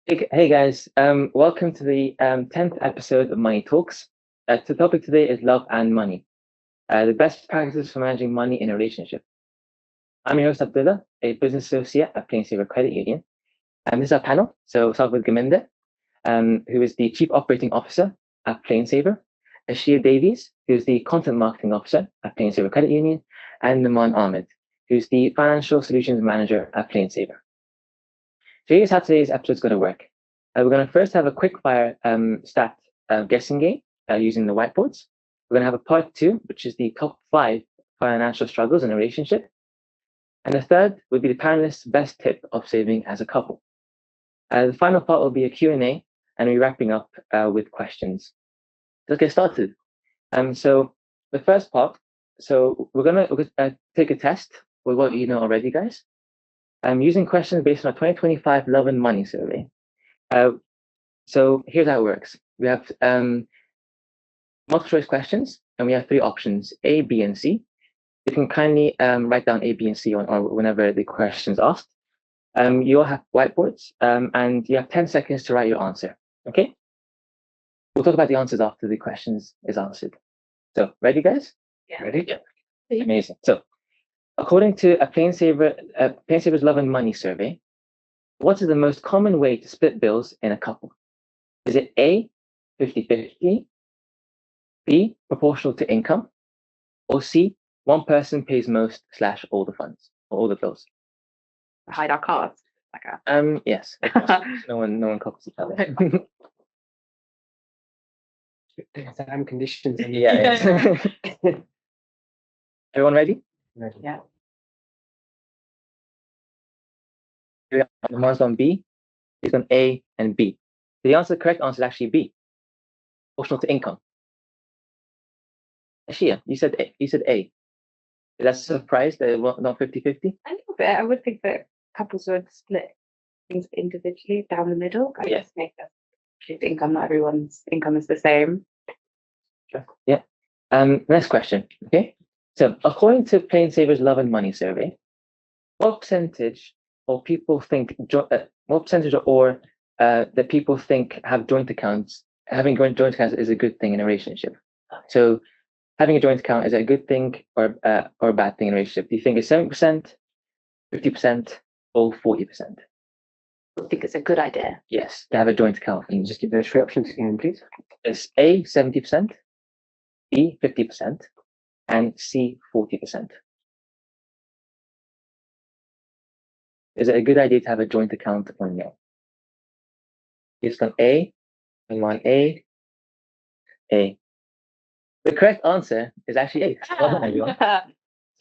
Hey guys, welcome to the 10th episode of Money Talks. The topic today is love and money, the best practices for managing money in a relationship. I'm your host Abdullah, a business associate at Plain Saver Credit Union. And this is our panel. So we'll start with Gaminda, who is the Chief Operating Officer at Plain Saver, Ashir Davies, who's the Content Marketing Officer at Plain Saver Credit Union, and Naman Ahmed, who's the Financial Solutions Manager at Plain Saver. So here's how today's episode is going to work. We're going to first have a quick fire stat guessing game using the whiteboards. We're going to have a part two, which is the top 5 financial struggles in a relationship. And the third would be the panelists' best tip of saving as a couple. The final part will be a Q&A, and we're wrapping up with questions. Let's get started. So the first part, so we're going to take a test with what you know already, guys. I'm using questions based on a 2025 Love and Money survey. So here's how it works. We have multiple choice questions, and we have 3 options, A, B, and C. You can kindly write down A, B, and C or whenever the question is asked. You all have whiteboards, and you have 10 seconds to write your answer, okay? We'll talk about the answers after the questions is answered. So, ready, guys? Yeah. Ready? Yeah. Amazing. So, according to a Plain Saver's Love and Money survey, what is the most common way to split bills in a couple? Is it A, 50-50, B, proportional to income, or C, one person pays most / all the funds or all the bills? Hide our cards. Like yes. no one copies each other. Exam conditions. Yeah. Everyone ready? Ready. Yeah. The one's on B, it's on A and B. The correct answer is actually B, proportional to income. Ashia, you said A. Is that a surprise that it's not 50-50? A little bit. I would think that couples would split things individually down the middle. I Yeah. just make that income. Not everyone's income is the same. Sure. Yeah. Next question. Okay. So, according to Plain Saver's Love and Money survey, what percentage of people think that people think having joint accounts is a good thing in a relationship? So, having a joint account is a good thing or a bad thing in a relationship? Do you think it's 70%, 50%, or 40%? I think it's a good idea. Yes, to have a joint account. Can you just give those 3 options again, please? It's A, 70%, B, 50%, and C, 40%. Is it a good idea to have a joint account or no? It's on A, and one A. The correct answer is actually A. Well done, everyone.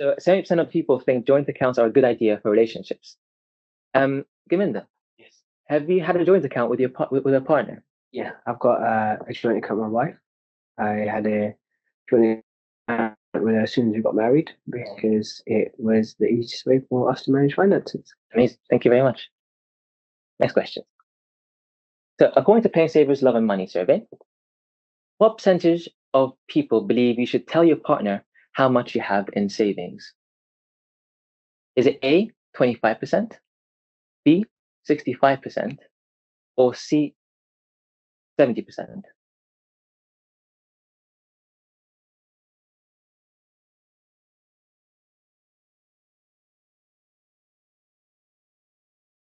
So 70% of people think joint accounts are a good idea for relationships. Gaminda, Yes. have you had a joint account with a partner? Yeah, I've got a joint account with my wife. I had a joint account with her as soon as we got married because it was the easiest way for us to manage finances. Amazing. Thank you very much. Next question. So, according to Plain Saver's Love and Money survey, what percentage of people believe you should tell your partner how much you have in savings? Is it A, 25%, B, 65%, or C, 70%?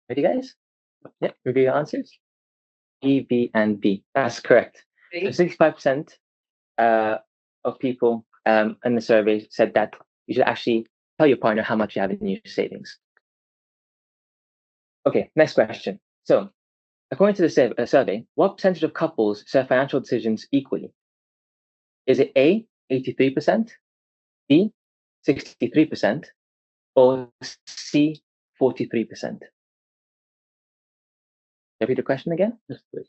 Ready, guys? Yep, review your answers. E, B, and B. That's correct. So 65% of people in the survey said that you should actually tell your partner how much you have in your savings. Okay, next question. So, according to the survey, what percentage of couples share financial decisions equally? Is it A, 83%, B, 63%, or C, 43%? Repeat the question again?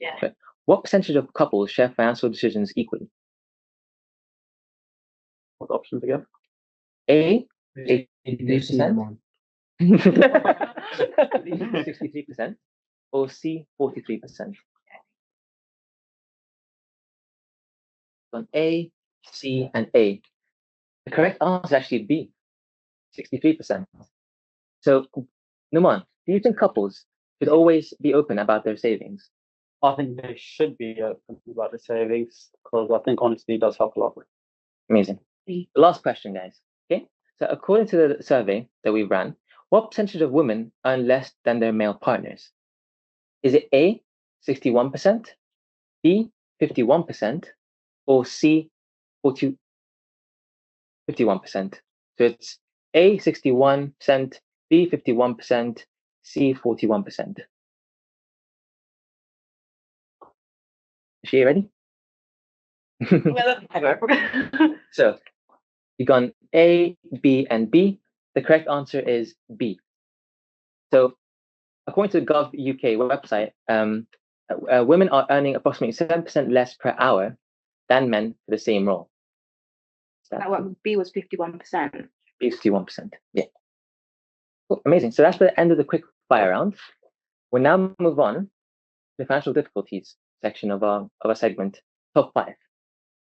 Yeah. Okay. What percentage of couples share financial decisions equally? What options again? A, 83%, 63%, or C, 43%? On A, C, and A. The correct answer is actually B, 63%. So, Numan, do you think couples should always be open about their savings? I think they should be open about the savings because I think honesty does help a lot. Amazing. The last question, guys. Okay. So according to the survey that we ran, what percentage of women earn less than their male partners? Is it A, 61%, B, 51%, or C, 51%? So it's A, 61%, B, 51%, C, 41%. Is she ready? So you've gone A, B, and B. The correct answer is B. So according to the Gov UK website, women are earning approximately 7% less per hour than men for the same role. That one B was 51%. B 51%. Yeah. Cool. Amazing. So that's the end of the quick fire round. We'll now move on to the financial difficulties section of our segment, top 5.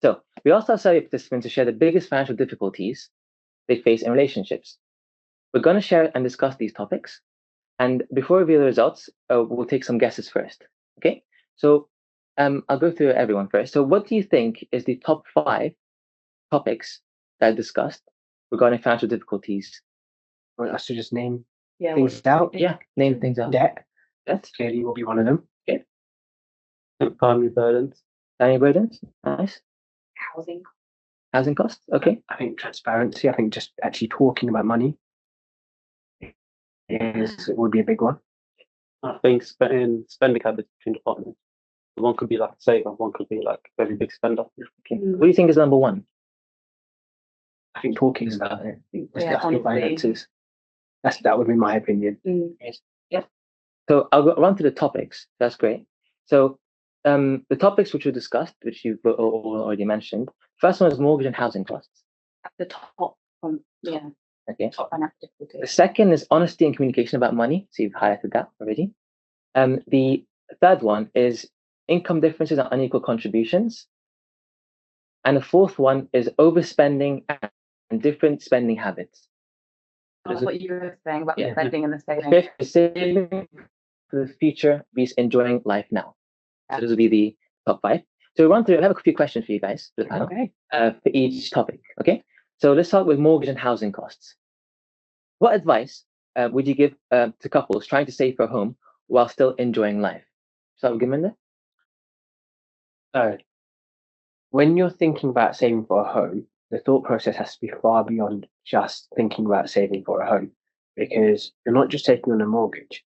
So we asked our survey participants to share the biggest financial difficulties they face in relationships. We're going to share and discuss these topics. And before we reveal the results, we'll take some guesses first. Okay? So I'll go through everyone first. So what do you think is the top 5 topics that I discussed regarding financial difficulties? I want us to just name Yeah. things out. Yeah, name things out. Debt That's clearly will be one of them. Family burdens. family burdens. Nice. Housing. Housing costs. Okay. I think transparency. I think just actually talking about money would be a big one. I think spending habits between the partners. One could be like a saver, one could be like a very big spender. Okay. What do you think is number 1? I think talking about it. Yeah, Discussing honestly. finances. That would be my opinion. So I'll run through the topics. That's great. So the topics which were discussed, which you've already mentioned, first one is mortgage and housing costs. At the top. Yeah. Okay. Top financial The difficulties. second is honesty and communication about money. So you've highlighted that already. The third one is income differences and unequal contributions. And the fourth one is overspending and different spending habits. That's what you were saying about Yeah. the spending and the The saving. fifth is saving for the future, is enjoying life now. So those will be the top 5. So we'll run through. I have a few questions for you guys for the panel, Okay. for each topic. Okay. So let's start with mortgage and housing costs. What advice would you give to couples trying to save for a home while still enjoying life? Start with Gurminder. So, when you're thinking about saving for a home, the thought process has to be far beyond just thinking about saving for a home, because you're not just taking on a mortgage.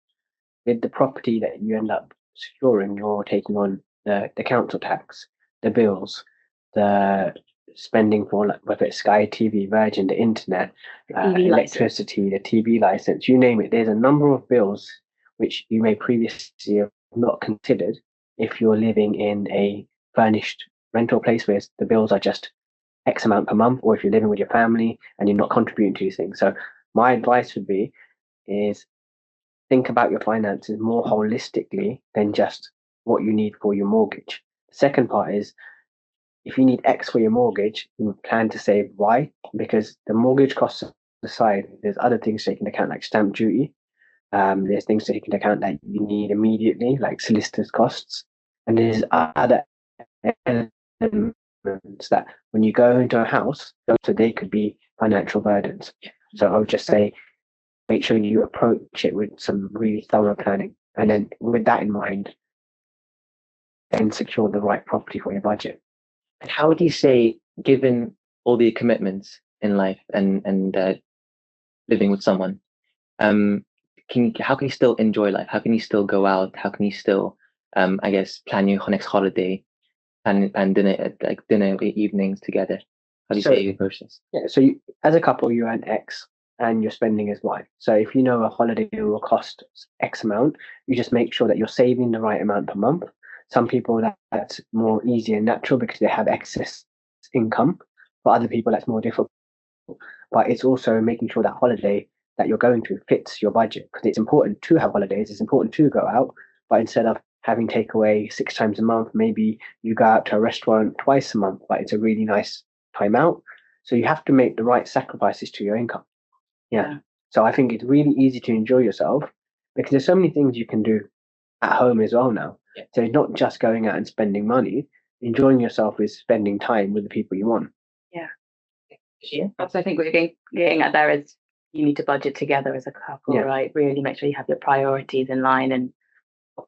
With the property that you end up securing, you're taking on the council tax, the bills, the spending for whether it's Sky TV, Virgin, the internet, TV electricity, the TV license, you name it. There's a number of bills which you may previously have not considered if you're living in a furnished rental place where the bills are just X amount per month, or if you're living with your family and you're not contributing to these things. So my advice would be is think about your finances more holistically than just what you need for your mortgage. The second part is if you need X for your mortgage, you plan to save Y, because the mortgage costs aside, there's other things taken into account like stamp duty. There's things taken into account that you need immediately, like solicitors' costs. And there's other elements that when you go into a house, so they could be financial burdens. So I would just say, make sure you approach it with some really thorough planning. And then with that in mind, then secure the right property for your budget. And how would you say, given all the commitments in life and living with someone, how can you still enjoy life? How can you still go out? How can you still, I guess, plan your next holiday and dinner evenings together? How do you say you approach this? Yeah, so as a couple, you earn X and your spending is Y. So if you know a holiday will cost X amount, you just make sure that you're saving the right amount per month. Some people that's more easy and natural because they have excess income. For other people, that's more difficult. But it's also making sure that holiday that you're going to fits your budget, because it's important to have holidays. It's important to go out, but instead of having takeaway 6 times a month, maybe you go out to a restaurant twice a month, but it's a really nice time out. So you have to make the right sacrifices to your income. Yeah. So I think it's really easy to enjoy yourself, because there's so many things you can do at home as well now. Yeah. So it's not just going out and spending money. Enjoying yourself is spending time with the people you want. Yeah. Also, I think what you're getting at there is you need to budget together as a couple, Yeah. right? Really make sure you have your priorities in line and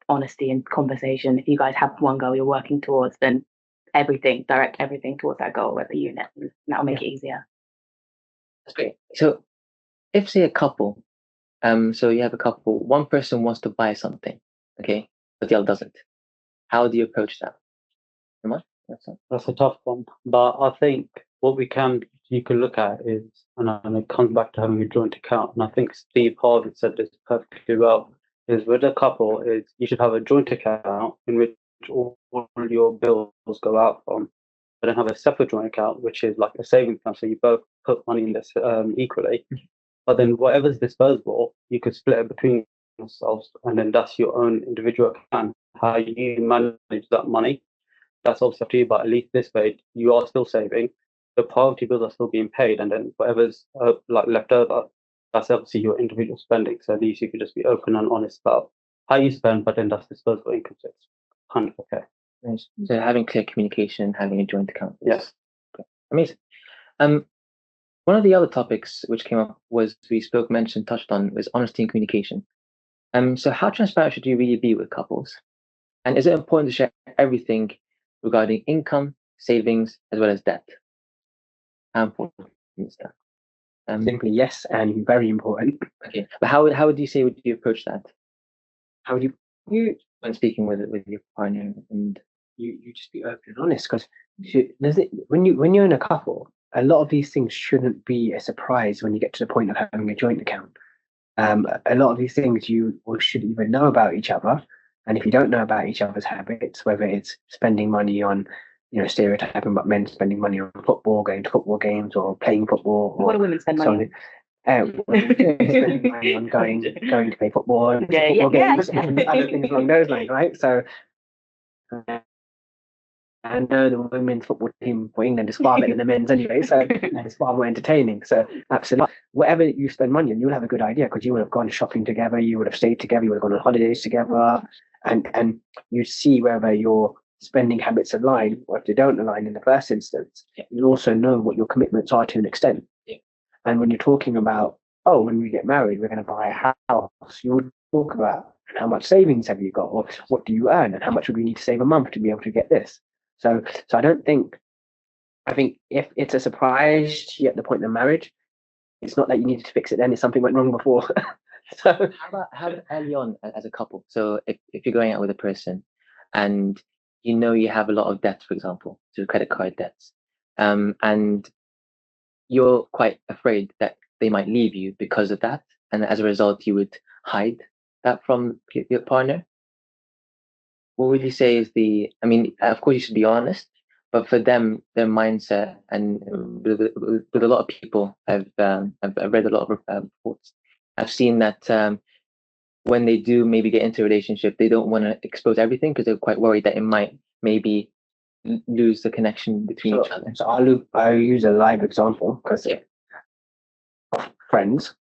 honesty and conversation. If you guys have one goal you're working towards, then direct everything towards that goal as a unit. And that'll make it easier. That's great. So, if say a couple, so you have a couple, one person wants to buy something, okay, but the other doesn't. How do you approach that? Am I? That's a tough one, but I think what you can look at is, and it comes back to having a joint account. And I think Steve Harvey said this perfectly well. Is with a couple, is you should have a joint account in which all your bills go out from, but then have a separate joint account, which is like a savings account. So you both put money in this equally. But then whatever's disposable, you could split it between yourselves, and then that's your own individual account. How you manage that money, that's obviously up to you. But at least this way, you are still saving. The priority bills are still being paid, and then whatever's like left over, that's obviously your individual spending. So at least you could just be open and honest about how you spend, but then that's disposable income. So it's kind of okay. Nice. So having clear communication, having a joint account. Yes. Okay. Amazing. One of the other topics which came up was touched on was honesty and communication. So how transparent should you really be with couples? And is it important to share everything regarding income, savings, as well as debt? How important is that? Simply yes, and very important. Okay, but how would you say would you approach that? How would you When speaking with your partner, and you just be open and honest, because when you're in a couple, a lot of these things shouldn't be a surprise when you get to the point of having a joint account. A lot of these things you should even know about each other, and if you don't know about each other's habits, whether it's spending money on, stereotyping about men spending money on football, going to football games, or playing football, or What do women spend money on? spending money on going to play football, and football games, and other things along those lines, right? So. I know the women's football team for England is far better than the men's anyway, so it's far more entertaining. So absolutely, whatever you spend money on, you'll have a good idea, because you would have gone shopping together, you would have stayed together, you would have gone on holidays together, and you see whether your spending habits align, or if they don't align in the first instance. You also know what your commitments are to an extent. Yeah. And when you're talking about, when we get married, we're going to buy a house, you would talk about how much savings have you got, or what do you earn, and how much would we need to save a month to be able to get this. So I think if it's a surprise to you at the point of marriage, it's not that you needed to fix it then, it's something went wrong before. So how about early on as a couple? So if you're going out with a person and you have a lot of debts, for example, so credit card debts, and you're quite afraid that they might leave you because of that, and as a result you would hide that from your partner, what would you say is of course you should be honest, but for them, their mindset, and with a lot of people, I've read a lot of reports. I've seen that when they do maybe get into a relationship, they don't want to expose everything because they're quite worried that it might maybe lose the connection between each other. So I'll use a live example, because of friends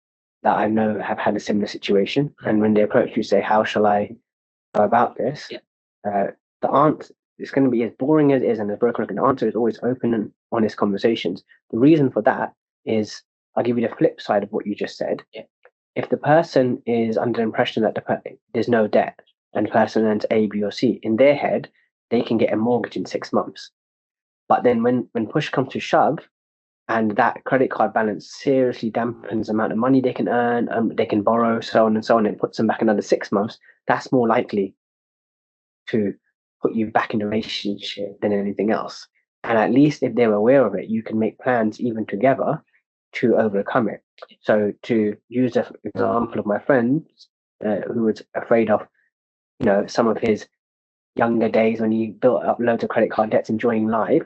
that I know have had a similar situation, and when they approach you, say, "How shall I go about this?" The answer is going to be as boring as it is and as broken. The answer is always open and honest conversations. The reason for that is, I'll give you the flip side of what you just said. Yeah. If the person is under the impression that there's no debt, and the person earns A, B, or C, in their head, they can get a mortgage in 6 months. But then when push comes to shove, and that credit card balance seriously dampens the amount of money they can earn, they can borrow, so on and so on, and it puts them back another 6 months, that's more likely to put you back in a relationship than anything else. And at least if they're aware of it, you can make plans even together to overcome it. So to use the example of my friend who was afraid of, some of his younger days when he built up loads of credit card debts, enjoying life,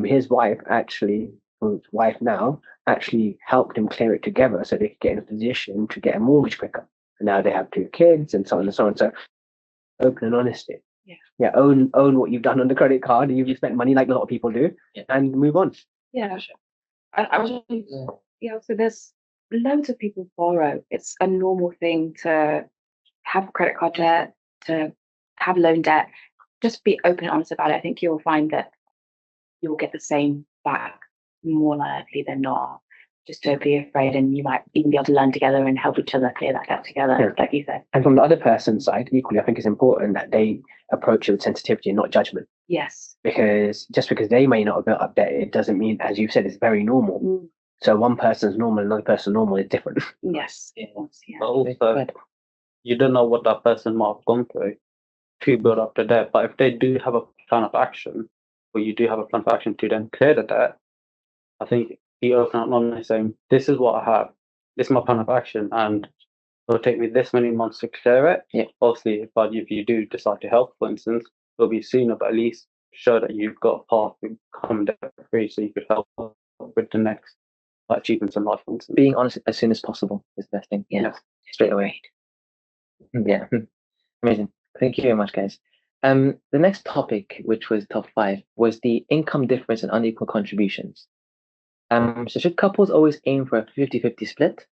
his wife actually, who's wife now, actually helped him clear it together so they could get in a position to get a mortgage quicker. And now they have 2 kids and so on and so on. So open and honesty. Yeah, own what you've done on the credit card. You've spent money like a lot of people do, and move on. Yeah, so there's loads of people borrow. It's a normal thing to have credit card debt, to have loan debt, just be open and honest about it. I think you'll find that you'll get the same back more likely than not. Just don't be afraid, and you might even be able to learn together and help each other clear that debt together, Yeah. like you said. And from the other person's side, equally, I think it's important that they approach it with sensitivity and not judgment. Yes. Because just because they may not have built up debt, it doesn't mean, as you've said, it's very normal. Mm. So one person's normal, another person normal is different. Yes. Yeah. Yeah. But also, you don't know what that person might have gone through to build up the debt. But if they do have a plan of action, or you do have a plan of action to then clear the debt, I think you open up normally saying, "This is what I have. This is my plan of action, and it'll take me this many months to clear it." Yeah. Obviously, but if you do decide to help, for instance, it'll be sooner, but at least show that you've got a path to become debt free, so you could help with the next achievements in life, for instance. Being honest as soon as possible is the best thing. Yeah. Straight away. Yeah. Amazing. Thank you very much, guys. The next topic, which was top 5, was the income difference and unequal contributions. So should couples always aim for a 50-50 split,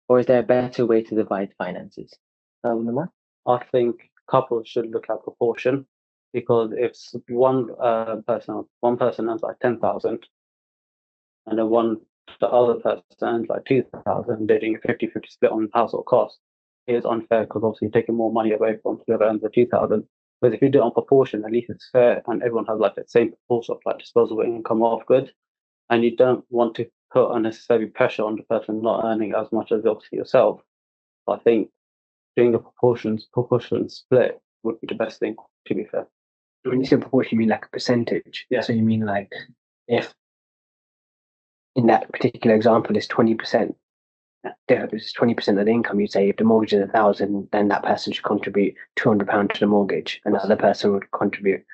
or is there a better way to divide finances? Numar? I think couples should look at proportion, because if one person earns like 10,000, and then the other person earns like 2,000, they're doing a 50-50 split on household costs. It is unfair because obviously you're taking more money away from whoever earns the 2,000. But if you do it on proportion, at least it's fair, and everyone has like the same proportion of like disposable income of goods, and you don't want to put unnecessary pressure on the person not earning as much as obviously yourself. But I think doing a proportion split would be the best thing, to be fair. When you say proportion, you mean like a percentage. Yeah. So you mean like if in that particular example is 20%, it's 20% of the income. You say if the mortgage is 1,000, then that person should contribute £200 to the mortgage, and the other person would contribute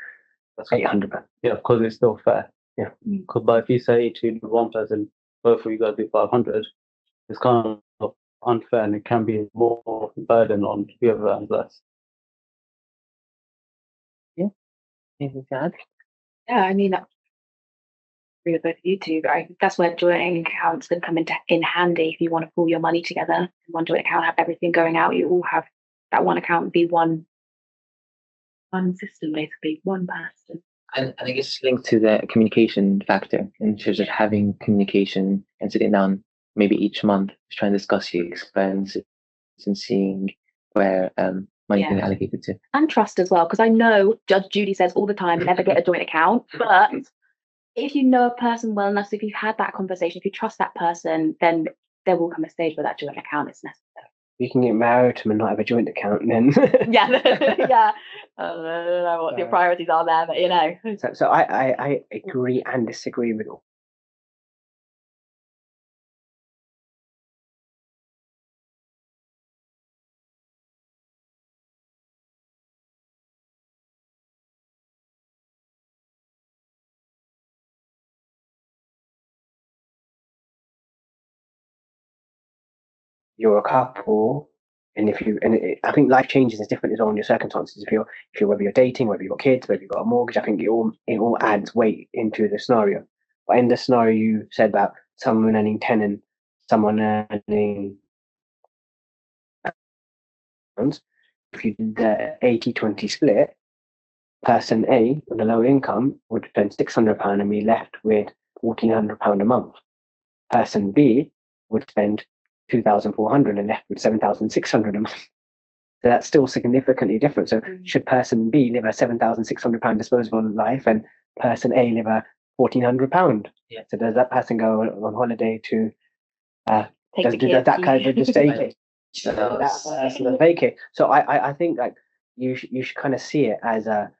£800. Yeah, because it's still fair. Yeah. But if you say to one person, both of you guys do 500, it's kind of unfair, and it can be more burden on whoever earns less. Anything to add? Yeah, I mean, agree with both of you two. That's where joint accounts can come in handy if you want to pull your money together in one joint account, have everything going out. You all have that one account, be one system, basically, one person. And I guess it's linked to the communication factor in terms of having communication and sitting down maybe each month to try and discuss your expenses and seeing where money can be allocated to. And trust as well, because I know Judge Judy says all the time, never get a joint account. But if you know a person well enough, so if you've had that conversation, if you trust that person, then there will come a stage where that joint account is necessary. You can get married to them and not have a joint account, then. Yeah. I don't know what your priorities are there, but you know. So I agree and disagree with all. You're a couple, and I think life changes is different as well in your circumstances. If you're whether you're dating, whether you've got kids, whether you've got a mortgage, I think it all adds weight into the scenario. But in the scenario you said about someone earning 10 and someone earning pounds, if you did the 80-20 split, person A with a low income would spend £600 and be left with £1,400 a month. Person B would spend 2,400 and left with 7,600 a month. So that's still significantly different. So should person B live a £7,600 disposable life and person A live a £1,400? Yeah. So does that person go on holiday to Take does that kind of just stay So, vacate? So I think like you should kind of see it as a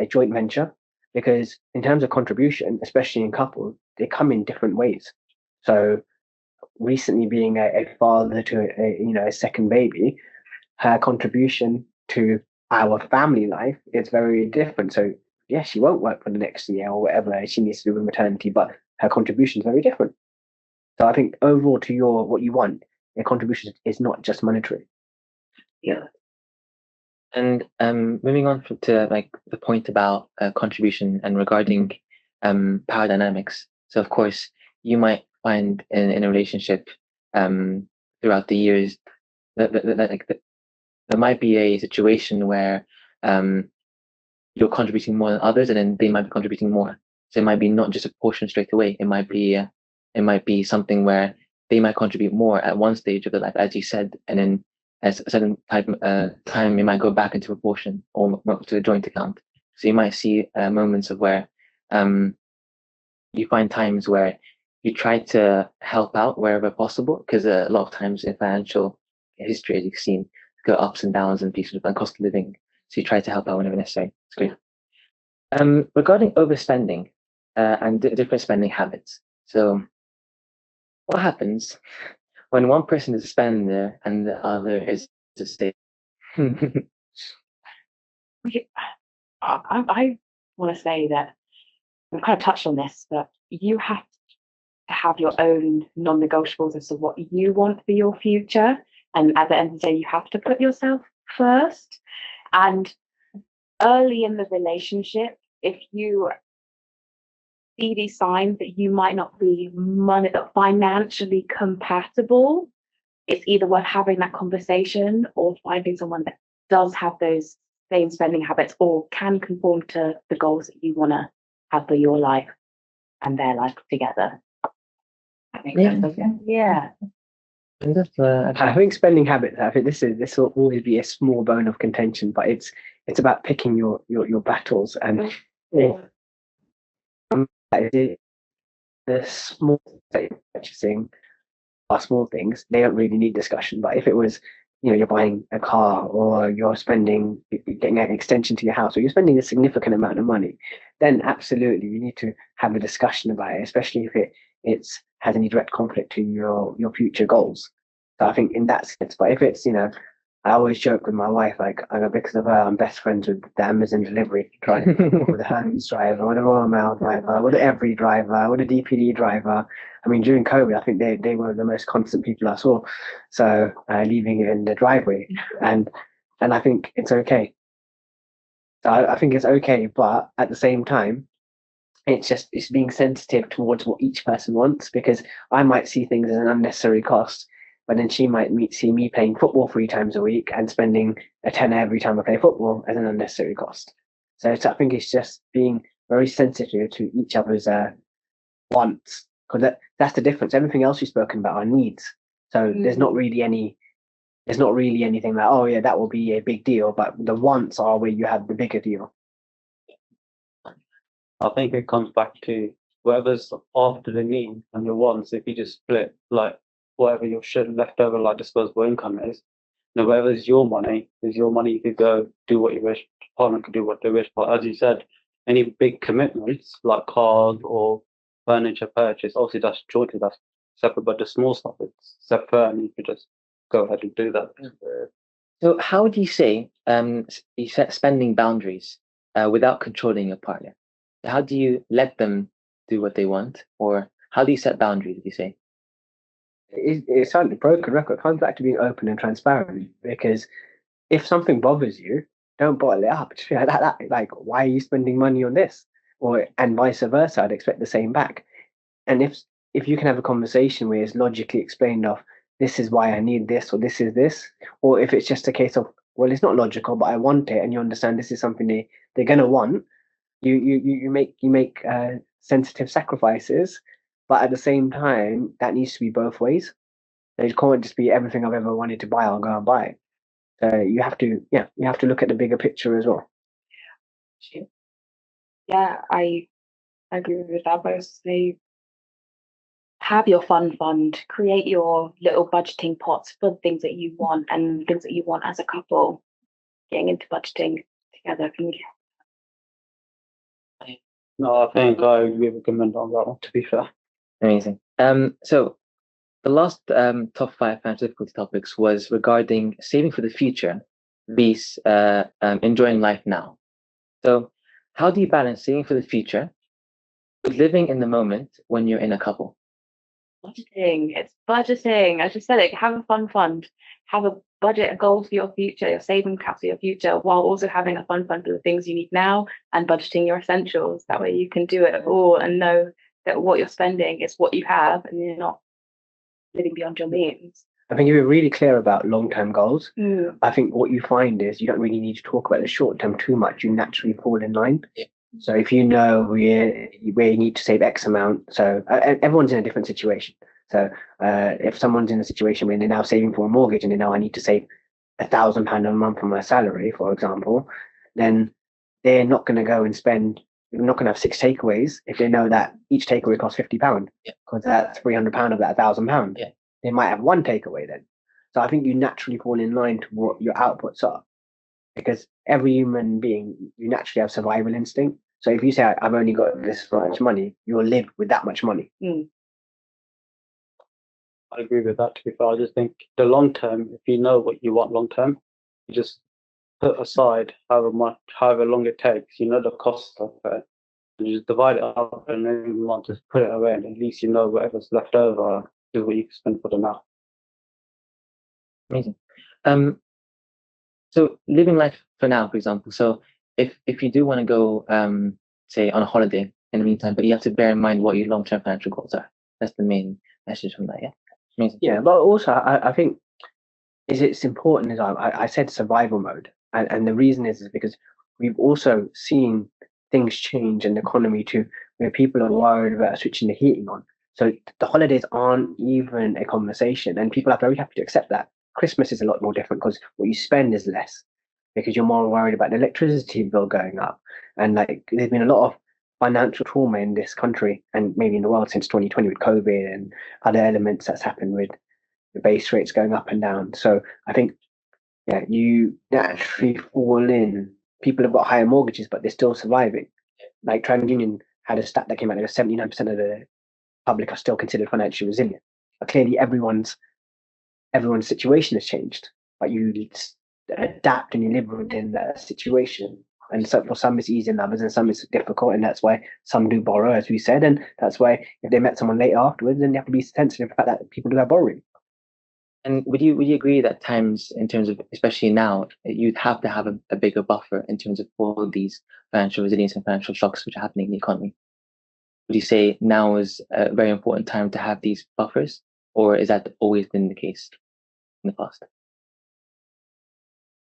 joint venture, because in terms of contribution, especially in couples, they come in different ways. So recently being a father to a second baby, her contribution to our family life is very different. So yeah, she won't work for the next year or whatever she needs to do with maternity, but her contribution is very different. So I think overall to what you want, your contribution is not just monetary. Yeah. And moving on to like the point about contribution and regarding power dynamics. So of course you might find in a relationship throughout the years that there might be a situation where you're contributing more than others, and then they might be contributing more. So it might be not just a portion straight away. It might be something where they might contribute more at one stage of their life, as you said, and then at a certain time it might go back into proportion or to a joint account. So you might see moments of where you find times where you try to help out wherever possible, because a lot of times in financial history, as you've seen, go ups and downs and pieces of cost of living. So you try to help out whenever necessary. It's great. Regarding overspending and different spending habits. So what happens when one person is a spender and the other is a saver? I want to say that we've kind of touched on this, but you have to have your own non-negotiables as to what you want for your future. And at the end of the day, you have to put yourself first. And early in the relationship, if you see these signs that you might not be financially compatible, it's either worth having that conversation or finding someone that does have those same spending habits or can conform to the goals that you want to have for your life and their life together. That makes sense, doesn't it? Yeah. And that's, I think spending habits. I think this will always be a small bone of contention, but it's about picking your battles, and the small things purchasing are small things. They don't really need discussion. But if it was, you're buying a car or you're getting an extension to your house, or you're spending a significant amount of money, then absolutely you need to have a discussion about it, especially if it has any direct conflict to your future goals. So I think in that sense, but if it's, I always joke with my wife, like, because of her, I'm best friends with the Amazon delivery driver, with the Hermes driver, with the Royal Mail driver, with the Every driver, with the DPD driver. I mean, during COVID, I think they were the most constant people I saw. So leaving it in the driveway, and I think it's okay. So I think it's okay, but at the same time, it's being sensitive towards what each person wants, because I might see things as an unnecessary cost, but then she might see me playing football 3 times a week and spending a tenner every time I play football as an unnecessary cost. So I think it's just being very sensitive to each other's wants, because that's the difference. Everything else we've spoken about are needs. So there's not really anything like, oh yeah, that will be a big deal, but the wants are where you have the bigger deal. I think it comes back to whatever's after the need and the wants. If you just split like whatever your left over like disposable income is, whatever is your money is your money. You could go do what you wish. Partner could do what they wish. But as you said, any big commitments like cars or furniture purchase, obviously that's jointly, that's separate. But the small stuff, it's separate, and you could just go ahead and do that. So how do you say you set spending boundaries without controlling your partner? How do you let them do what they want, or how do you set boundaries? Did you say? It's certainly broken record. It comes back to being open and transparent, because if something bothers you, don't bottle it up. Just be like that. Like, why are you spending money on this? And vice versa. I'd expect the same back. And if you can have a conversation where it's logically explained of, this is why I need this, or this is this, or if it's just a case of, well, it's not logical, but I want it, and you understand this is something they're gonna want. You make sensitive sacrifices, but at the same time, that needs to be both ways. It can't just be everything I've ever wanted to buy, I'll go and buy. So you have to look at the bigger picture as well. Yeah, I agree with that. Both say have your fund, create your little budgeting pots for things that you want and things that you want as a couple. Getting into budgeting together can No, I think I agree with Comment on that one, to be fair. Amazing. So the last top 5 financial difficulty topics was regarding saving for the future, versus enjoying life now. So how do you balance saving for the future with living in the moment when you're in a couple? budgeting. It's budgeting. I just said it. Have a fund. Have a budget, a goal for your future, your saving account for your future, while also having a fund for the things you need now and budgeting your essentials. That way you can do it all and know that what you're spending is what you have and you're not living beyond your means. I think if you're really clear about long-term goals, Mm. I think what you find is you don't really need to talk about the short term too much. You naturally fall in line. Yeah. So if you know where you need to save X amount, so everyone's in a different situation. So if someone's in a situation where they're now saving for a mortgage and they know I need to save £1,000 a month from my salary, for example, then they're not going to go and spend. They're not going to have 6 takeaways if they know that each takeaway costs £50, Yeah. because that's £300 of that £1,000. Yeah. They might have one takeaway then. So I think you naturally fall in line to what your outputs are, because every human being, you naturally have survival instinct. So if you say I've only got this much money, you'll live with that much money. I agree with that. To be fair, I just think the long term, if you know what you want long term, you just put aside however long it takes. You know the cost of it. And you just divide it up, and then you want to put it away, and at least you know whatever's left over is what you can spend for the now. Amazing. So living life for now, for example. So if you do want to go, say on a holiday in the meantime, but you have to bear in mind what your long-term financial goals are. That's the main message from that. Yeah. Amazing. Yeah, but also I think it's important as I said survival mode, and the reason is because we've also seen things change in the economy too, where people are worried about switching the heating on. So the holidays aren't even a conversation, and people are very happy to accept that. Christmas is a lot more different because what you spend is less, because you're more worried about the electricity bill going up, and like there's been a lot of financial trauma in this country and maybe in the world since 2020 with COVID and other elements that's happened with the base rates going up and down. So I think, yeah, you naturally fall in. People have got higher mortgages, but they're still surviving. Like TransUnion had a stat that came out that 79% of the public are still considered financially resilient. But clearly, everyone's situation has changed. But you adapt and you live within that situation. And so for some it's easier than others, and some it's difficult, and that's why some do borrow, as we said, and that's why if they met someone later afterwards, then they have to be sensitive to the fact that people do have borrowing. And would you agree that times, in terms of especially now, you'd have to have a bigger buffer in terms of all these financial resilience and financial shocks which are happening in the economy? Would you say now is a very important time to have these buffers, or is that always been the case in the past?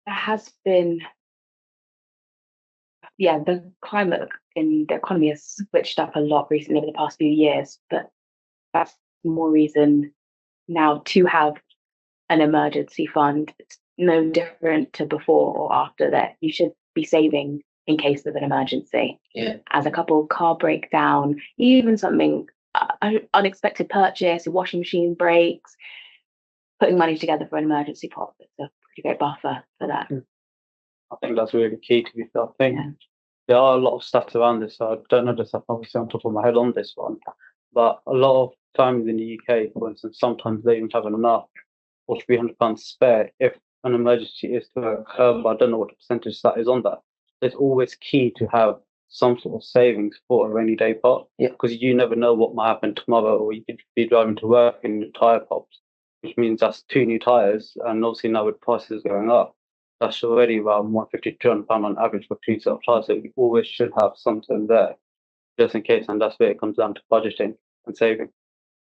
There has been, yeah, the climate in the economy has switched up a lot recently over the past few years, but that's more reason now to have an emergency fund. It's no different to before or after that. You should be saving in case of an emergency. Yeah. As a couple, car breakdown, even something unexpected purchase, a washing machine breaks, putting money together for an emergency pot. It's a pretty great buffer for that. I think that's really key. To be fair, I think Yeah. there are a lot of stats around this. So I don't know the stuff obviously on top of my head on this one, but a lot of times in the UK, for instance, sometimes they even have enough or £300 spare if an emergency is to occur. But I don't know what the percentage that is on that. It's always key to have some sort of savings for a rainy day pot, because you never know what might happen tomorrow, or you could be driving to work and your tire pops, which means that's 2 new tires, and obviously now with prices going up, that's already around £150 to £200 on average for 2 set of tires. So you always should have something there just in case, and that's where it comes down to budgeting and saving.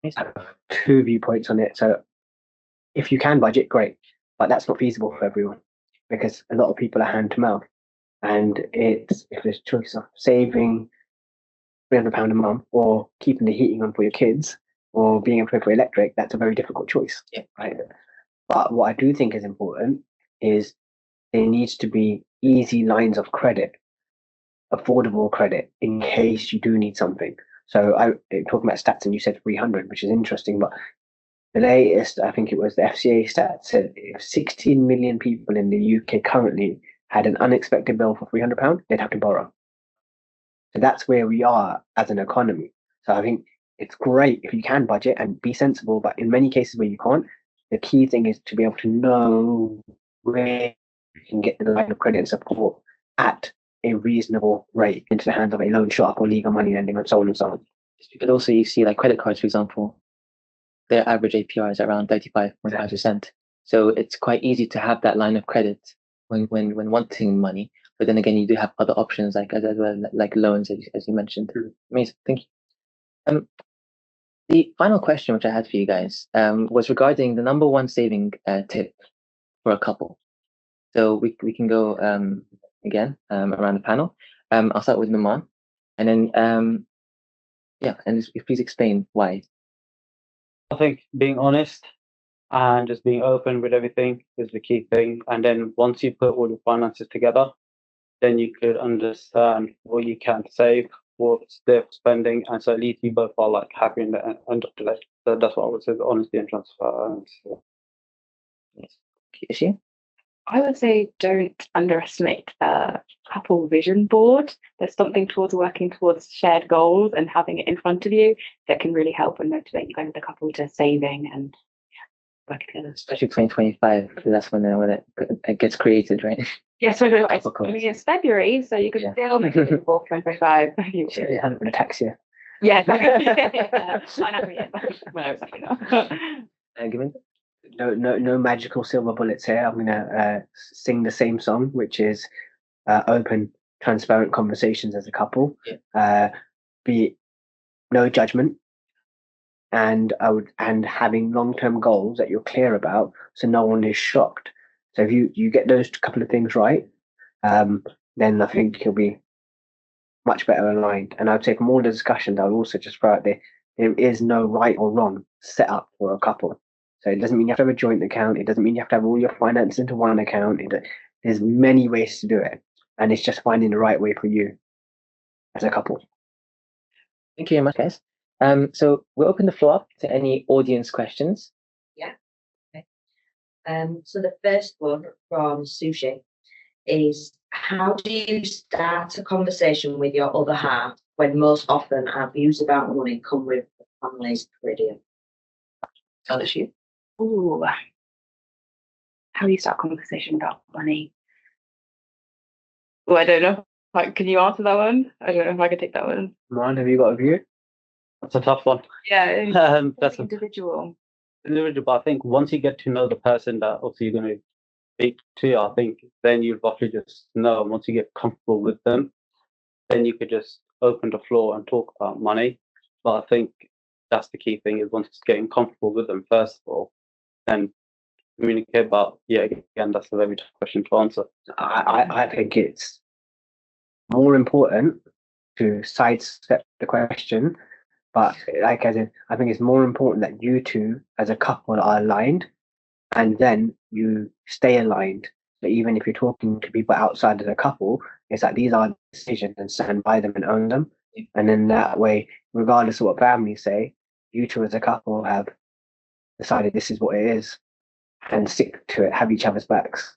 I have 2 viewpoints on it. So if you can budget, great, but that's not feasible for everyone, because a lot of people are hand to mouth, and it's if there's choice of saving £300 a month or keeping the heating on for your kids or being able to pay for electric, that's a very difficult choice. Yeah. Right. But what I do think is important is there needs to be easy lines of credit, affordable credit, in case you do need something. So I talking about stats, and you said 300, which is interesting, but the latest, I think it was the FCA stat, said if 16 million people in the UK currently had an unexpected bill for £300, they'd have to borrow. So that's where we are as an economy. So I think it's great if you can budget and be sensible, but in many cases where you can't, the key thing is to be able to know where you can get the line of credit and support at a reasonable rate into the hands of a loan shark or legal money lending and so on and so on. But also you see like credit cards, for example, their average APR is around 35.5%. So it's quite easy to have that line of credit when wanting money. But then again, you do have other options like as well, like loans, as you mentioned. Amazing, thank you. The final question which I had for you guys was regarding the number one saving tip for a couple. So we can go again around the panel. I'll start with Naman, and then yeah, and please explain why. I think being honest and just being open with everything is the key thing. And then once you put all your finances together, then you could understand what you can save, what's there for spending, and so at least you both are like happy in the end of the day. So that's what I would say: the honesty and transparency. Kiyoshi? I would say don't underestimate the couple vision board. There's something towards working towards shared goals and having it in front of you that can really help and motivate you guys as a couple to saving and work together. Especially 2025, because that's when it gets created, right? Yes, I Of course. mean, it's February, so you could Yeah. still make it before 2025. It hasn't been a tax year. Yeah, I know, yeah. No, exactly not. Given? No magical silver bullets here. I'm gonna sing the same song, which is open, transparent conversations as a couple. Be no judgment, and having long-term goals that you're clear about, so no one is shocked. So if you get those couple of things right, then I think you'll be much better aligned. And I'd say from all the discussions, I would also just throw out there is no right or wrong set up for a couple. So it doesn't mean you have to have a joint account. It doesn't mean you have to have all your finances into one account. There's many ways to do it, and it's just finding the right way for you as a couple. Thank you very much, guys. So we'll open the floor up to any audience questions. So the first one from Sushi is, how do you start a conversation with your other half when most often our views about money come with the family's period? Alicia? Ooh. How do you start a conversation about money? Oh, I don't know. Like, can you answer that one? I don't know if I can take that one. Ron, have you got a view? That's a tough one. Yeah, That's individual. individual, but I think once you get to know the person that obviously you're going to speak to, I think then you roughly just know. And once you get comfortable with them, then you could just open the floor and talk about money. But I think that's the key thing, is once it's getting comfortable with them first of all, then communicate about. Yeah, again, that's a very tough question to answer. I think it's more important to sidestep the question, but like as in, I think it's more important that you two as a couple are aligned, and then you stay aligned. So even if you're talking to people outside of the couple, it's like these are decisions and stand by them and own them. And then that way, regardless of what families say, you two as a couple have decided this is what it is and stick to it, have each other's backs.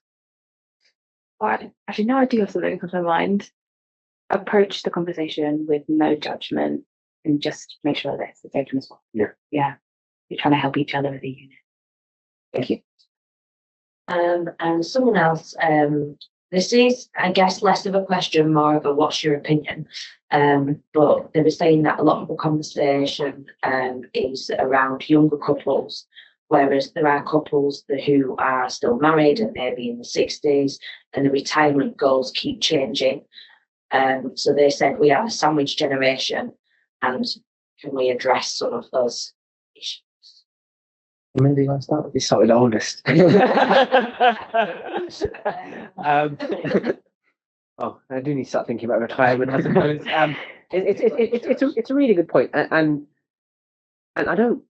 Actually, now I do have something comes to my mind. Approach the conversation with no judgment and just make sure that it's as open as possible. Yeah. You're trying to help each other as a unit. Thank you. And someone else, this is, I guess, less of a question, more of a what's your opinion. But they were saying that a lot of the conversation is around younger couples, whereas there are couples who are still married and maybe in the 60s, and the retirement goals keep changing. So they said we are a sandwich generation, and can we address some of those issues? When do you want to start? You start with the oldest. Oh, I do need to start thinking about retirement, I suppose. It's a really good point, and I don't.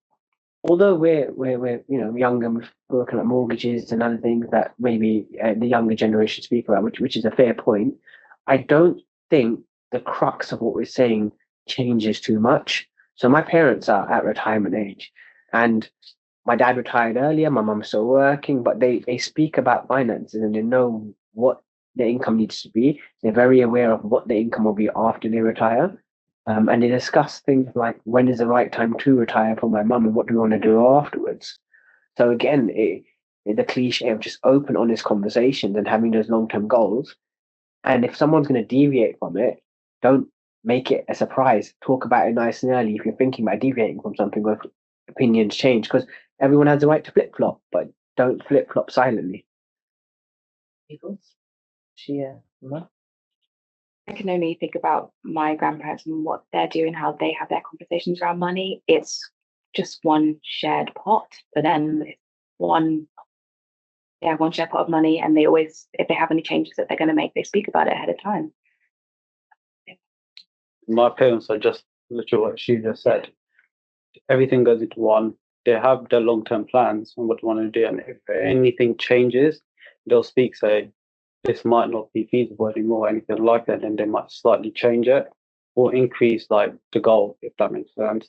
Although we're young and we're working at mortgages and other things that maybe the younger generation speak about, which is a fair point. I don't think the crux of what we're saying changes too much. So my parents are at retirement age, and my dad retired earlier. My mum's still working, but they speak about finances and they know what their income needs to be. They're very aware of what their income will be after they retire. And they discuss things like when is the right time to retire for my mum and what do we want to do afterwards. So again, the cliche of just open, honest conversations and having those long-term goals. And if someone's going to deviate from it, don't make it a surprise. Talk about it nice and early if you're thinking about deviating from something or if opinions change, because everyone has the right to flip-flop, but don't flip-flop silently. I can only think about my grandparents and what they're doing, how they have their conversations around money. It's just one shared pot, but then one one shared pot of money, and they always, if they have any changes that they're going to make, they speak about it ahead of time. My parents are just literally what she just said. Everything goes into one. They have their long-term plans on what they want to do, and if anything changes, they'll say this might not be feasible anymore, or anything like that, and they might slightly change it or increase like the goal, if that makes sense.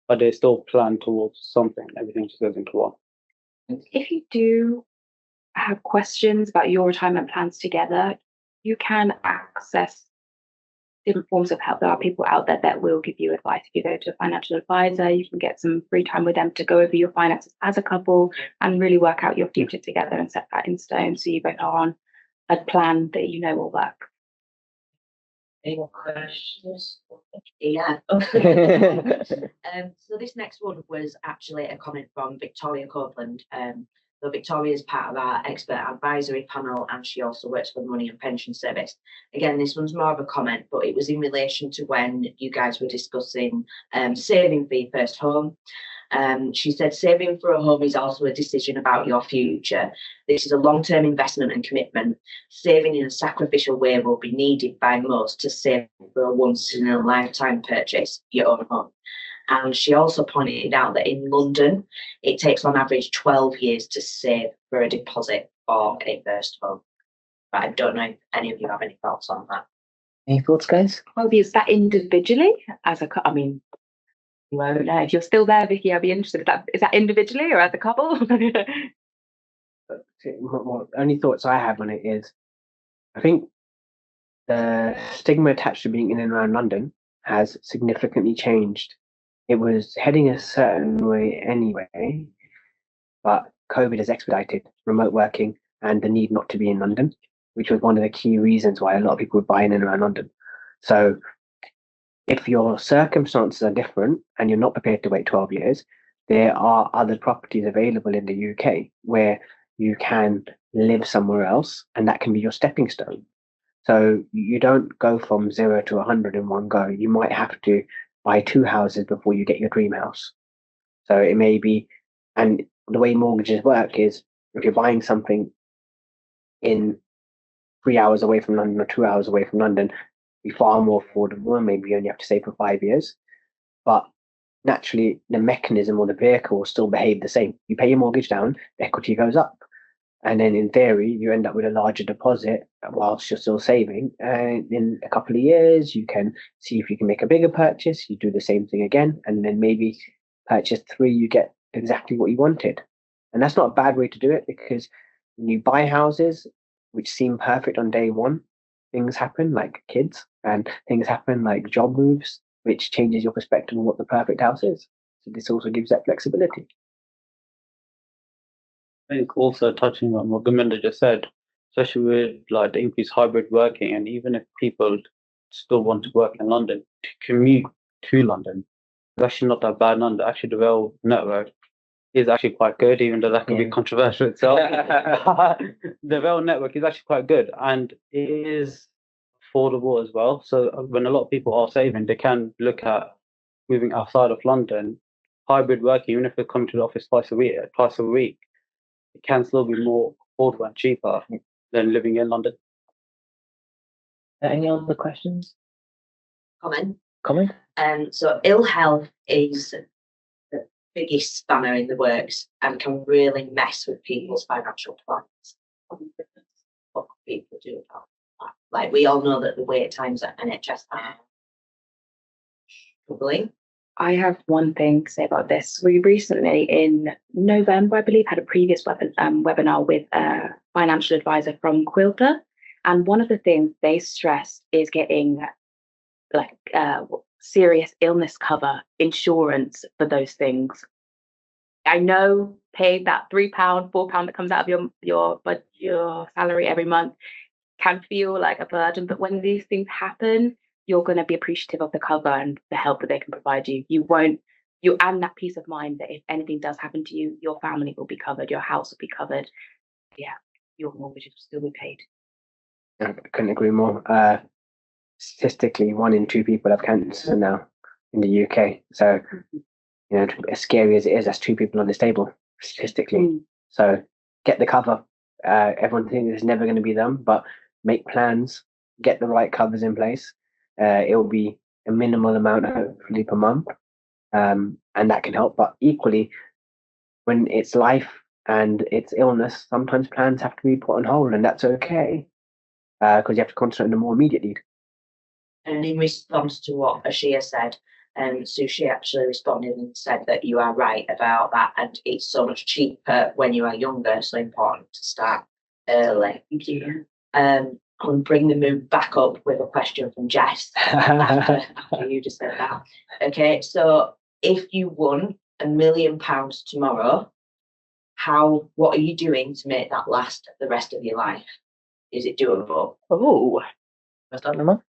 But they still plan towards something. Everything just goes into one. If you do have questions about your retirement plans together, you can access different forms of help. There are people out there that will give you advice. If you go to a financial advisor, you can get some free time with them to go over your finances as a couple and really work out your future together and set that in stone, so you both are on a plan that you know will work. Any more questions? Yeah. So this next one was actually a comment from Victoria Copeland. So Victoria is part of our expert advisory panel, and she also works for the Money and Pension Service. Again, this one's more of a comment, but it was in relation to when you guys were discussing saving for your first home. She said, saving for a home is also a decision about your future. This is a long-term investment and commitment. Saving in a sacrificial way will be needed by most to save for a once-in-a-lifetime purchase, your own home. And she also pointed out that in London, it takes on average 12 years to save for a deposit for a first home. But I don't know if any of you have any thoughts on that. Any thoughts, guys? Well, is that individually as a I mean, you won't know. If you're still there, Vicky, I'd be interested. Is that individually or as a couple? Only thoughts I have on it is, I think the stigma attached to being in and around London has significantly changed. It was heading a certain way anyway, but COVID has expedited remote working and the need not to be in London, which was one of the key reasons why a lot of people would buy in and around London. So if your circumstances are different and you're not prepared to wait 12 years, there are other properties available in the UK where you can live somewhere else, and that can be your stepping stone. So you don't go from 0 to 100 in one go. You might have to buy 2 houses before you get your dream house. So it may be, and the way mortgages work is if you're buying something in 3 hours away from London or 2 hours away from London, be far more affordable, and maybe you only have to save for 5 years. But naturally, the mechanism or the vehicle will still behave the same. You pay your mortgage down, the equity goes up. And then in theory, you end up with a larger deposit whilst you're still saving. And in a couple of years, you can see if you can make a bigger purchase. You do the same thing again. And then maybe purchase 3, you get exactly what you wanted. And that's not a bad way to do it, because when you buy houses which seem perfect on day one, things happen like kids, and things happen like job moves, which changes your perspective on what the perfect house is. So this also gives that flexibility. I think also touching on what Gaminda just said, especially with like the increased hybrid working, and even if people still want to work in London, to commute to London, it's actually not that bad in London. Actually, the rail network is actually quite good, even though that can be controversial itself. The rail network is actually quite good, and it is affordable as well. So when a lot of people are saving, they can look at moving outside of London. Hybrid working, even if they're coming to the office twice a week, it can still be more affordable and cheaper than living in London. Any other questions? Comment. So ill health is the biggest spanner in the works and can really mess with people's financial plans. What can people do about that? Like, we all know that the wait times at NHS are troubling. I have one thing to say about this. We recently, in November, I believe, had a previous webinar with a financial advisor from Quilter. And one of the things they stressed is getting serious illness cover insurance for those things. I know paying that £3, £4 that comes out of your salary every month can feel like a burden, but when these things happen, you're going to be appreciative of the cover and the help that they can provide you. And that peace of mind that if anything does happen to you, your family will be covered, your house will be covered. Yeah, your mortgage will still be paid. I couldn't agree more. Statistically, 1 in 2 people have cancer now in the UK. So, as scary as it is, that's two people on this table statistically. So get the cover. Everyone thinks it's never going to be them, but make plans, get the right covers in place. It will be a minimal amount, hopefully, per month, and that can help. But equally, when it's life and it's illness, sometimes plans have to be put on hold, and that's okay because you have to concentrate on the more immediate need. And in response to what Ashia said, Sushi actually responded and said that you are right about that, and it's so much cheaper when you are younger, so important to start early. Thank you. I'll bring the mood back up with a question from Jess after you just said that. Okay, so if you won £1 million tomorrow, what are you doing to make that last the rest of your life? Is it doable? Oh, first up, Naman.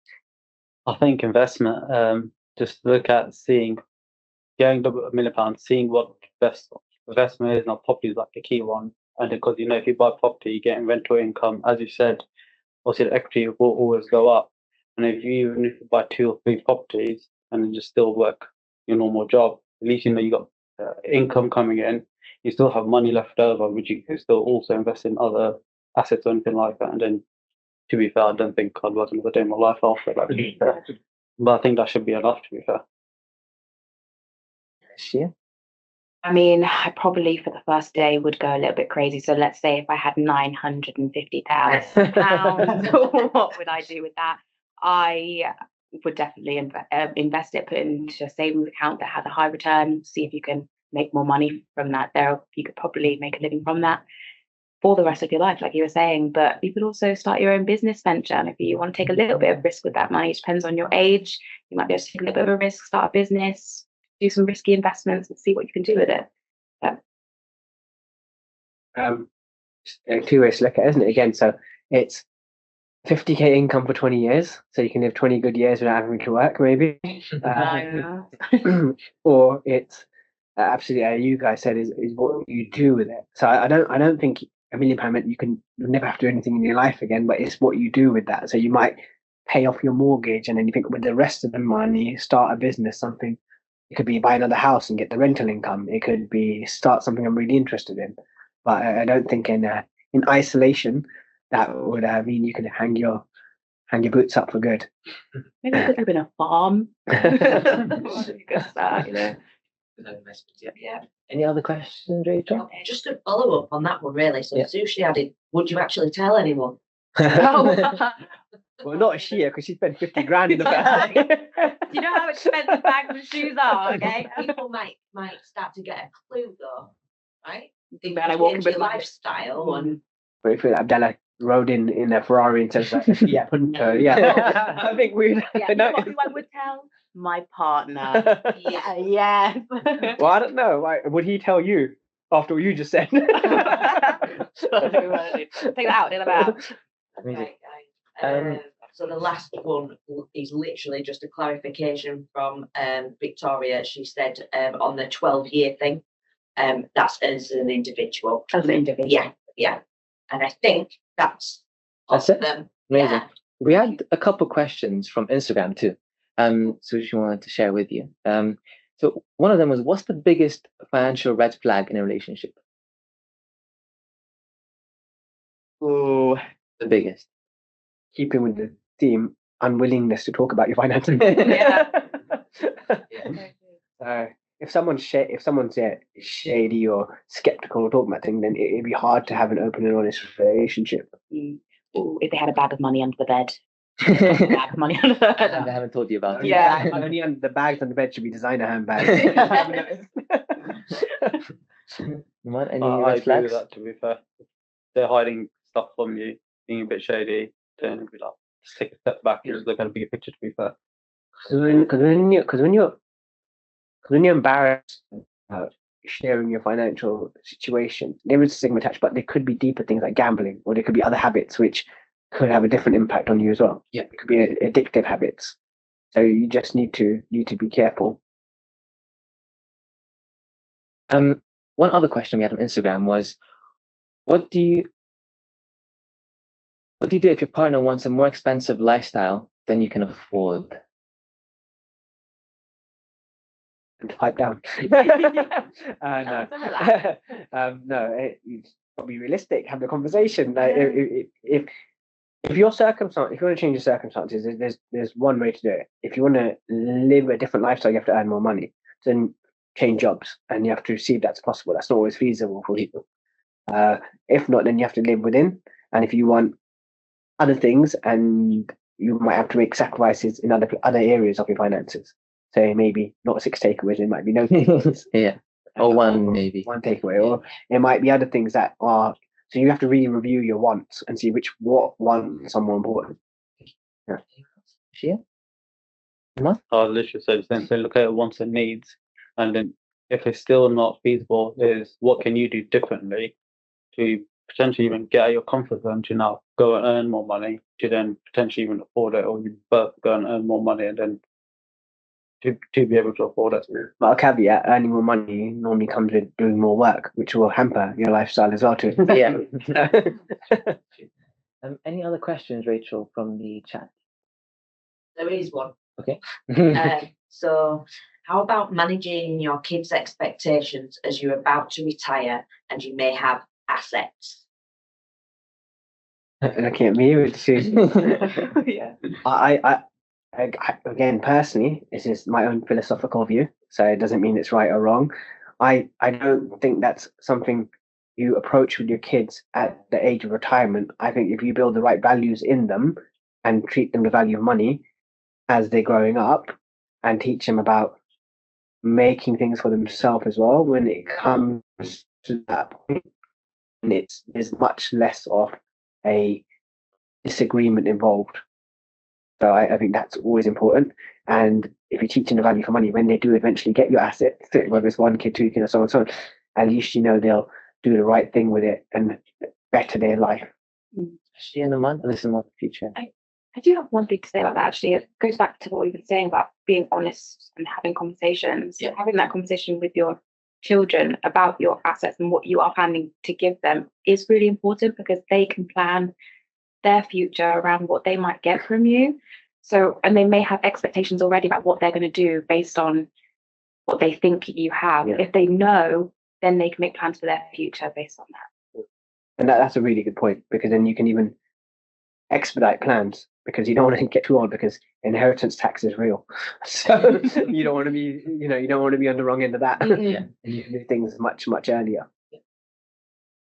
I think investment. Just look at getting £1 million, seeing what best investment is. Now, property is like a key one, and because if you buy property, you're getting rental income. As you said, obviously the equity will always go up. And even if you buy 2 or 3 properties and then just still work your normal job, at least you got income coming in. You still have money left over, which you can still also invest in other assets or anything like that. And then, to be fair, I don't think I'd work another day in my life after that. To be fair. But I think that should be enough, to be fair. Yeah. I mean, I probably for the first day would go a little bit crazy. So let's say if I had £950,000, what would I do with that? I would definitely invest it, put it into a savings account that has a high return, see if you can make more money from that. You could probably make a living from that for the rest of your life, like you were saying. But you could also start your own business venture. And if you want to take a little bit of risk with that money, it depends on your age. You might be able to take a little bit of a risk, start a business, do some risky investments and see what you can do with it. Two ways to look at it, isn't it? Again, so it's 50k income for 20 years, so you can live 20 good years without having to work, maybe. Or it's absolutely, you guys said, is what you do with it. So I don't think £1 million meant you'll never have to do anything in your life again, but it's what you do with that. So you might pay off your mortgage, and then you think with the rest of the money, start a business, something. It could be buy another house and get the rental income. It could be start something I'm really interested in. But I don't think in isolation that would mean you can hang your boots up for good. Maybe you could live in a farm. Yeah. Any other questions, Rachel? Just to follow up on that one, really. So Sushi added, would you actually tell anyone? Well, not Ashia, because she spent 50 grand in the bag. You know how expensive bags and shoes are, okay? People might start to get a clue, though, right? Think about I walk in with lifestyle and. But if Abdallah rode in a Ferrari and says that, yeah, I think we'd. Yeah, you know what who I would tell? My partner. Yes. Well, I don't know. Would he tell you after what you just said? Take that out. Okay, so the last one is literally just a clarification from Victoria. She said on the 12-year thing, that's as an individual. As an individual. Yeah. And I think that's it. Them. Amazing. Yeah. We had a couple questions from Instagram too, so which we wanted to share with you. So one of them was, what's the biggest financial red flag in a relationship? Oh, The biggest. keeping with the theme, unwillingness to talk about your finances. If someone's shady or skeptical or talking about things, then it'd be hard to have an open and honest relationship. Ooh, if they had a bag of money under the bed. Bag of money under the bed. I haven't told you about it. Yeah. Only the bags on the bed should be designer handbags. Any I red agree flags? with that, to be fair. If they're hiding stuff from you, being a bit shady, then be like, just take a step back and just look at a bigger picture, to be fair. Because when you're embarrassed about sharing your financial situation, there is stigma attached, but there could be deeper things like gambling, or there could be other habits which could have a different impact on you as well. Yeah, it could be addictive habits. So you just need to be careful. One other question we had on Instagram was, what do you do if your partner wants a more expensive lifestyle than you can afford? pipe down. No, it's probably realistic. Have the conversation. Like, if your circumstance, if you want to change your circumstances, there's one way to do it. If you want to live a different lifestyle, you have to earn more money. Then change jobs, and you have to see if that's possible. That's not always feasible for people. If not, then you have to live within. And if you want other things, and you might have to make sacrifices in other areas of your finances. Say maybe not 6 takeaways, it might be no takeaways. Yeah. Or one maybe. One takeaway, or it might be other things that are. So you have to really review your wants and see what wants are more important. Yeah. I literally said the same thing. Look at it wants and needs, and then if it's still not feasible, is what can you do differently to potentially even get out of your comfort zone to now go and earn more money to then potentially even afford it, or you both go and earn more money and then to be able to afford it. But a caveat: earning more money normally comes with doing more work, which will hamper your lifestyle as well too. Yeah. Any other questions, Rachel, from the chat? There is one. Okay. So, how about managing your kids' expectations as you're about to retire and you may have assets? Looking at me with Yeah. I again, personally, this is my own philosophical view, so it doesn't mean it's right or wrong. I don't think that's something you approach with your kids at the age of retirement. I think if you build the right values in them and treat them the value of money as they're growing up, and teach them about making things for themselves as well, when it comes to that point, and there's much less of a disagreement involved. So I think that's always important. And if you're teaching the value for money, when they do eventually get your asset, whether it's 1 kid, 2 kids, or so on and so on, at least you know they'll do the right thing with it and better their life. Especially in the month, this is not the future. I do have one thing to say about that, actually. It goes back to what we've been saying about being honest and having conversations. Yeah. Having that conversation with your children about your assets and what you are planning to give them is really important, because they can plan their future around what they might get from you. So, and they may have expectations already about what they're going to do based on what they think you have. Yeah. If they know, then they can make plans for their future based on that. And that's a really good point, because then you can even expedite plans, because you don't want to get too old, because inheritance tax is real. So you don't want to be, you don't want to be on the wrong end of that. Yeah. And you can do things much, much earlier.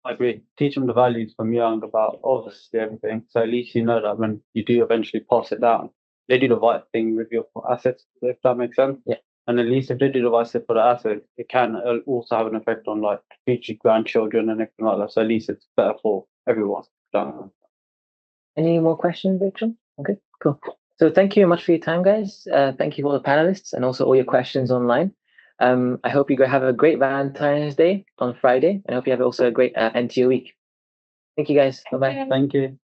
I agree. Teach them the values from young about obviously everything. So at least you know that when you do eventually pass it down, they do the right thing with your assets, if that makes sense. Yeah. And at least if they do the right thing for the assets, it can also have an effect on like future grandchildren and everything like that. So at least it's better for everyone. Any more questions, Rachel? Okay, cool. So thank you very much for your time, guys. Thank you for all the panelists and also all your questions online. I hope you have a great Valentine's Day on Friday, and I hope you have also a great end to your week. Thank you, guys. Bye-bye. Thank you.